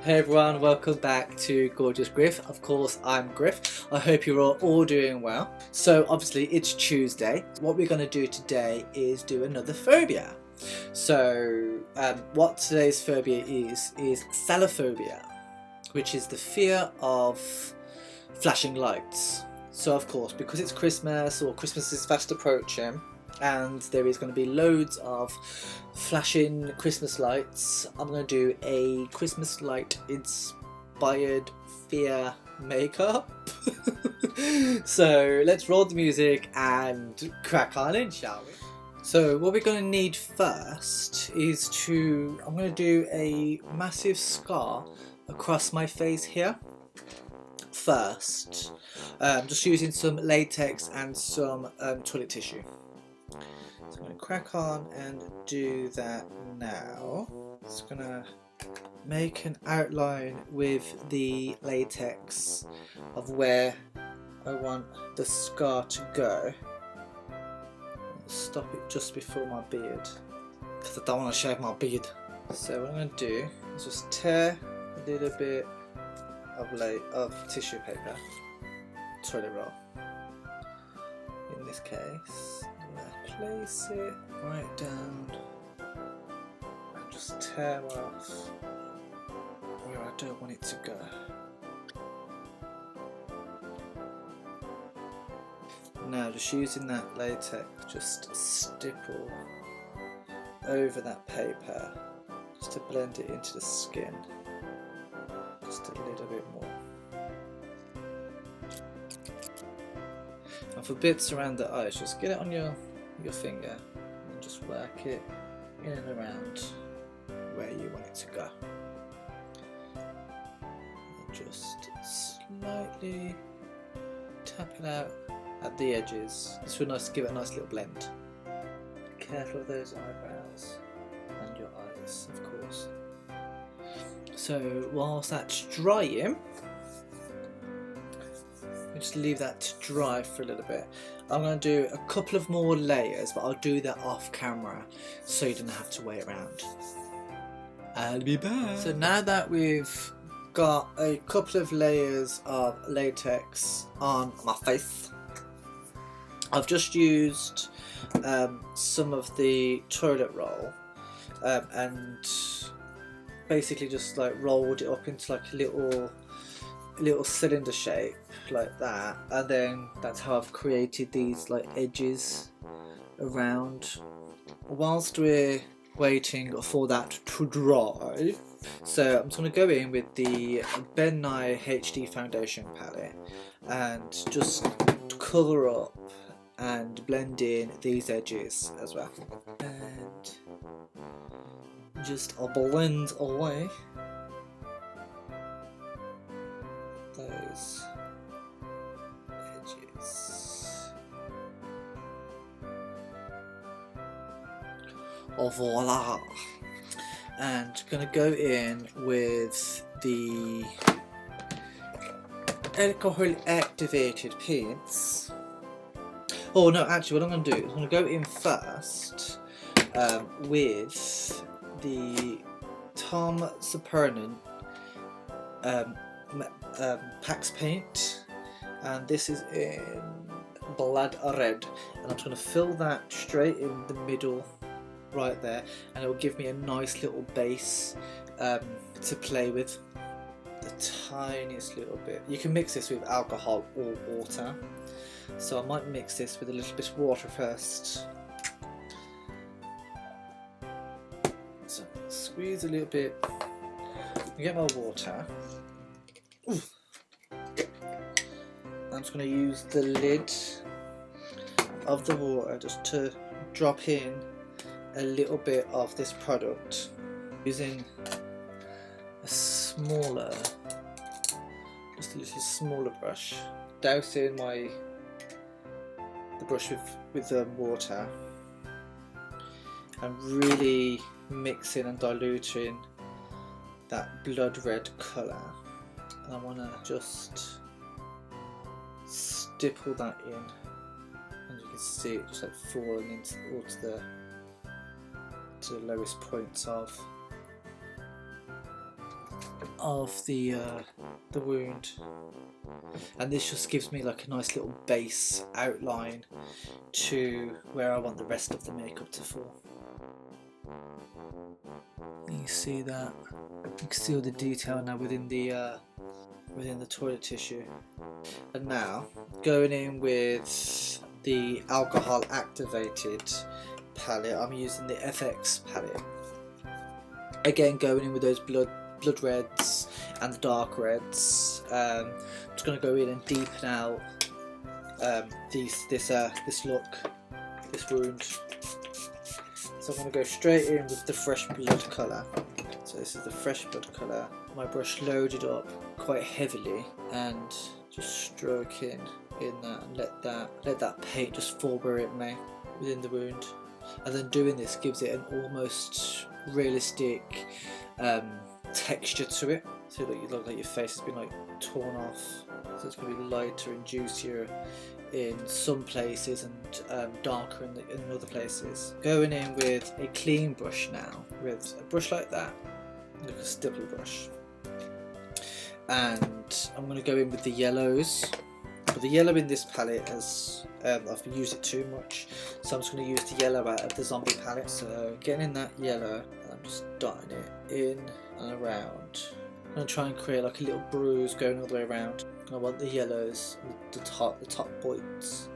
Hey everyone, welcome back to Gorgeous Griff. Of course, I'm Griff. I hope you're all doing well. So obviously it's Tuesday. What we're going to do today is do another phobia. So what today's phobia is Selaphobia, which is the fear of flashing lights. So of course, because it's Christmas, or Christmas is fast approaching, and there is going to be loads of flashing Christmas lights, I'm going to do a Christmas light inspired fear makeup. So let's roll the music and crack on in, shall we? So what we're going to need first is I'm going to do a massive scar across my face here first, just using some latex and some toilet tissue. So I'm going to crack on and do that now. Just going to make an outline with the latex of where I want the scar to go. Stop it just before my beard, because I don't want to shave my beard. So what I'm going to do is just tear a little bit of tissue paper, toilet roll in this case. Place it right down and just tear off where I don't want it to go. Now just using that latex, just stipple over that paper just to blend it into the skin just a little bit more. And for bits around the eyes, just get it on your finger and just work it in and around where you want it to go. And just slightly tap it out at the edges. This will give it a nice little blend. Be careful of those eyebrows and your eyes, of course. So whilst that's drying, just leave that to dry for a little bit. I'm going to do a couple of more layers, but I'll do that off camera so you don't have to wait around. I'll be back. So now that we've got a couple of layers of latex on my face, I've just used some of the toilet roll and basically just like rolled it up into like a little cylinder shape like that, and then that's how I've created these like edges around whilst we're waiting for that to dry. So I'm just going to go in with the Nye HD Foundation palette and just colour up and blend in these edges as well, and just blend away those edges. Oh, voila! And gonna go in with the alcohol activated paints. Oh no, actually what I'm going to do is I'm going to go in first with the Surprenant Pax paint, and this is in blood red, and I'm just going to fill that straight in the middle right there, and it will give me a nice little base to play with. The tiniest little bit. You can mix this with alcohol or water, so I might mix this with a little bit of water first. So squeeze a little bit, get my water. Ooh. I'm just going to use the lid of the water just to drop in a little bit of this product using a just a little smaller brush, dousing the brush with the water and really mixing and diluting that blood red colour. And I want to just stipple that in, and you can see it just like falling towards the lowest points of of the wound, and this just gives me like a nice little base outline to where I want the rest of the makeup to fall. You see that? You can see all the detail now within the toilet tissue. And now going in with the alcohol activated palette, I'm using the FX palette. Again, going in with those blood reds and the dark reds. I'm just going to go in and deepen out this look, this wound. So I'm going to go straight in with the fresh blood colour. So this is the fresh blood colour. My brush loaded up quite heavily and just stroking in that and let that paint just fall where it may within the wound. And then doing this gives it an almost realistic texture to it, so that you look like your face has been like torn off. So it's going to be lighter and juicier in some places and darker in other places. Going in with a clean brush now, with a brush like that, like a stipple brush, and I'm going to go in with the yellows. But the yellow in this palette has I've used it too much, so I'm just going to use the yellow out of the zombie palette. So getting in that yellow, I'm just dotting it in and around. I'm going to try and create like a little bruise going all the way around. I want the yellows, the top points,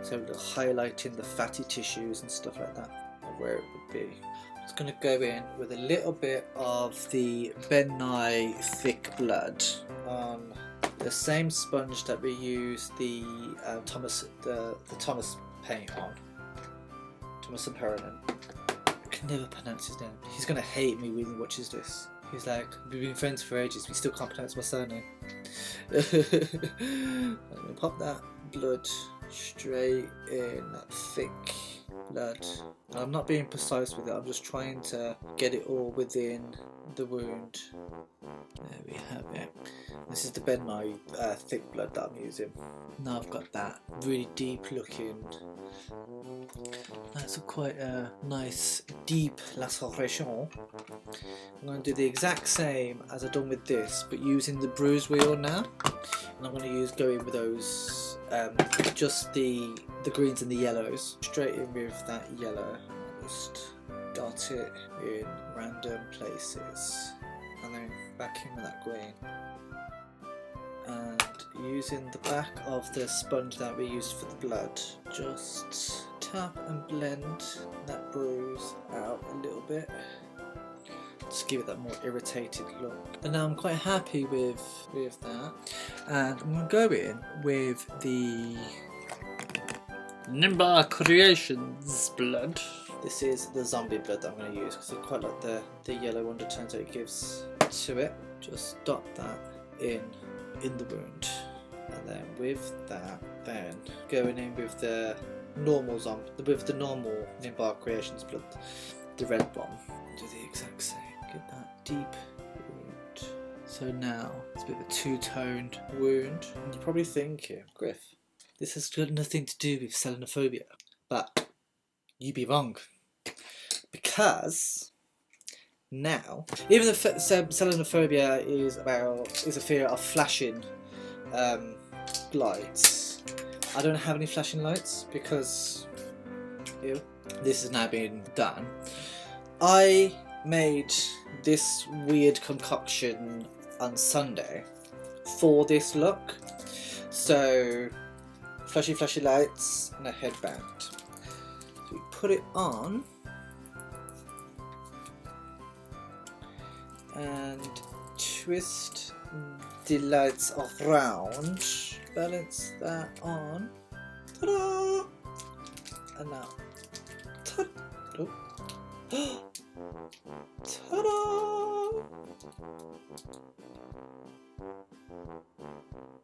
so we're highlighting the fatty tissues and stuff like that, where it would be. I'm just going to go in with a little bit of the Nye Thick Blood on the same sponge that we use the Thomas paint on, Thomas Surprenant. I can never pronounce his name. He's going to hate me when he watches this. He's like, we've been friends for ages, we still can't pronounce my surname. I'm going to pop that blood straight in, that thick blood. And I'm not being precise with it, I'm just trying to get it all within the wound. There we have it. This is the Nye Thick Blood that I'm using. Now I've got that really deep looking, that's quite a nice deep laceration. I'm going to do the exact same as I've done with this, but using the Bruise Wheel now. And I'm going to go in with those, just the greens and the yellows. Straight in with that yellow. Just dot it in random places. And then back in with that green. And using the back of the sponge that we used for the blood, just tap and blend that bruise out a little bit. Just give it that more irritated look. And now I'm quite happy with that. And I'm going to go in with the Nimba Creations blood. This is the zombie blood that I'm going to use because I quite like the yellow undertones that it gives to it. Just dot that in the wound, and then with that, then going in with the normal normal Nimba Creations blood, the red one. Do the exact same. Get that deep wound. So now it's a bit of a two-toned wound. And you're probably thinking, Griff, this has got nothing to do with Selaphobia, but you'd be wrong, because now, even though Selaphobia is a fear of flashing lights, I don't have any flashing lights because this is now being done. I made this weird concoction on Sunday for this look. So flashy lights and a headband. So we put it on and twist the lights around, balance that on, ta-da! And now, ta-da! Ta-da!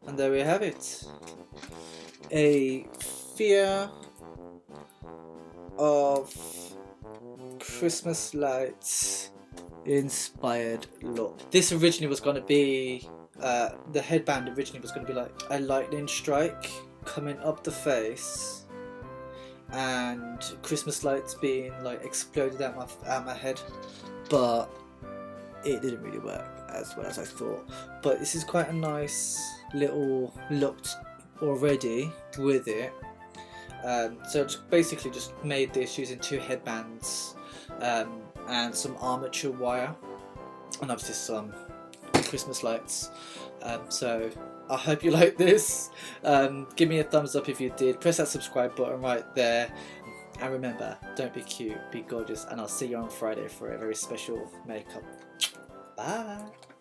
And there we have it, a fear of Christmas lights inspired look. This originally was going to be the headband originally was going to be like a lightning strike coming up the face and Christmas lights being like exploded out my head, but it didn't really work, as well as I thought. But this is quite a nice little look already with it. So basically just made this using 2 headbands and some armature wire, and obviously some Christmas lights. So I hope you like this. Give me a thumbs up if you did. Press that subscribe button right there. And remember, don't be cute, be gorgeous. And I'll see you on Friday for a very special makeup. Bye.